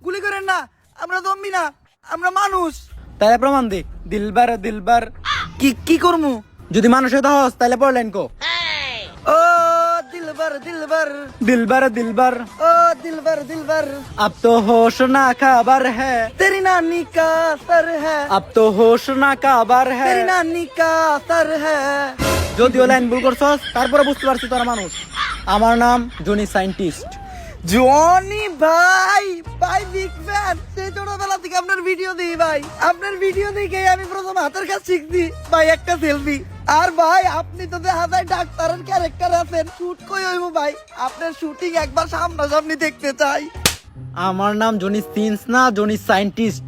গুলি করেন না, আমরা জম্বি না, আমরা মানুষ। তাহলে প্রমাণ দে, দিলবার দিলবার। কি কি করমু? যদি মানুষ হতে হস তাহলে পড়লেন কো। ও দিলবার দিলবার, दिलबर दिलबर ও দিলবার দিলবার, अब तो होश ना खबर है, तेरी नानी का सर है, अब तो होश ना खबर है। तेरी नानी का सर है। যদিও লাইন ভুল করছস তারপরে বুঝতে পারছি তোরা মানুষ। আমার নাম জনি সায়েন্টিস্ট। জনি ভাই, ভাই বিগ ফ্যান। সেই ছোটবেলা থেকে আপনার ভিডিও দিই ভাই, আপনার ভিডিও দেখে আমি প্রথম হাতের কাজ শিখছি ভাই, একটা সেলফি। আর ভাই আপনি তো দেখা যায় ডাক্তারের ক্যারেক্টার আছেন, শুট কই হইব ভাই, আপনার শুটিং একবার সামনাসামনি দেখতে চাই। আমার নাম জনি সিন্স না, জনি সায়েন্টিস্ট।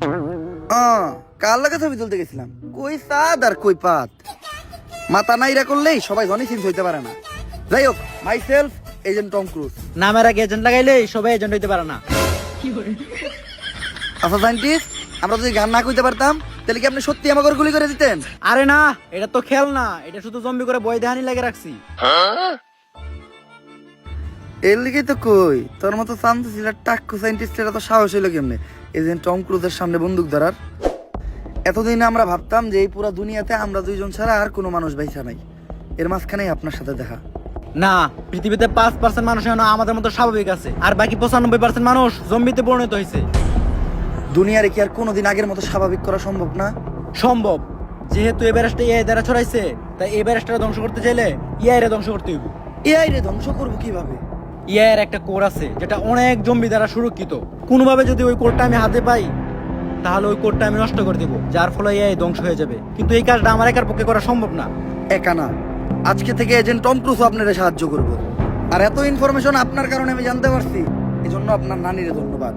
কার লাগে ছবি তুলতে গেছিলাম, কই সাদ আর কই পাত, মাথা নাইরা করলেই সবাই জনি সিন্স হইতে পারে না। যাই হোক, my self agent Tom Cruise. নামের আগে এজেন্ট লাগাইলে সবাই এজেন্ট হইতে পারে না। আচ্ছা সায়েন্টিস্ট, আমরা যদি গান না কইতে পারতাম তাহলে কি আপনি সত্যি আমাকে গুলি করে দিতেন? আরে না, এটা তো খেল না, এটা শুধু জম্বি করে বই দেহানি লাগে রাখছি। এর লিগেই তো কই, তোর মতো শান্ত ছিল টাক্কু সায়েন্টিস্টের এত সাহস হইলো কেমনে এজেন্ট টম ক্রুজের সামনে বন্দুক ধরার? এতদিন আমরা ভাবতাম যে এই পুরো দুনিয়াতে আমরা দুইজন ছাড়া আর কোনো মানুষ বাইসা নাই, এর মাঝখানেই আপনার সাথে দেখা। না, পৃথিবীতে 5% মানুষ এখনো আমাদের মতো স্বাভাবিক আছে, আর বাকি 95% মানুষ জম্বিতে পরিণত হয়েছে। দুনিয়ারে কি আর কোনোদিন আগের মতো স্বাভাবিক করা সম্ভব না? সম্ভব, যেহেতু এই ভাইরাসটা এআই দ্বারা ছড়াইছে, তাই এই ভাইরাসটা ধ্বংস করতে চাইলে এআই রে ধ্বংস করতে হইব। এআই রে ধ্বংস করবো কিভাবে? এআই এর একটা কোড আছে যেটা অনেক জম্বি দ্বারা সুরক্ষিত। কোনোভাবে যদি ওই কোডটা আমি হাতে পাই তাহলে ওই কোডটা আমি নষ্ট করে দেব, যার ফলে এআই ধ্বংস হয়ে যাবে। কিন্তু এই কাজটা আমার একার পক্ষে করা সম্ভব না। একা না, আজকে থেকে এজেন্ট টম ক্রুজ আপনারে সাহায্য করব। আর এত ইনফরমেশন আপনার কারণে আমি জানতে পারছি, এজন্য আপনার নানিরে ধন্যবাদ।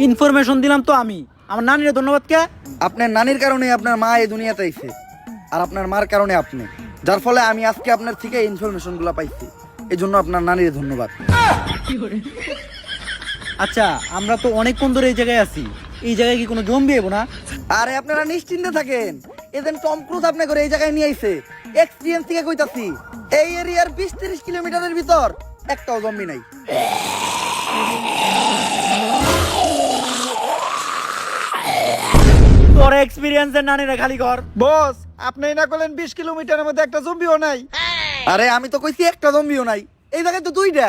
ইনফরমেশন দিলাম তো আমি, আমার নানিরে ধন্যবাদ কে? আপনার নানির কারণে আপনার মা এই দুনিয়াতে আইছে, আর আপনার মার কারণে আপনি, যার ফলে আমি আজকে আপনার থেকে ইনফরমেশন গুলা পাইছি, এজন্য আপনার নানিরে ধন্যবাদ। আচ্ছা, আমরা তো অনেকক্ষণ ধরে এই জায়গায় আছি, এই জায়গায় কি কোনো জম্বি এবো না? আরে আপনারা নিশ্চিন্তে থাকেন, এজেন্ট টম ক্রুজ আপনি করে এই জায়গায় নিয়ে আইছে। এক্সপেরিয়েন্স থেকে কইতাছি, এই এরিয়ার 20-30 কিলোমিটারের ভিতর একটাও জম্বি নাই। তোর এক্সপেরিয়েন্সের নানিরা খালি কর। বস, আপনি না করলেন 20 কিলোমিটারের মধ্যে একটা জম্বিও নাই? আরে আমি তো কইছি একটা জম্বিও নাই, এই জায়গায় তো দুইটা।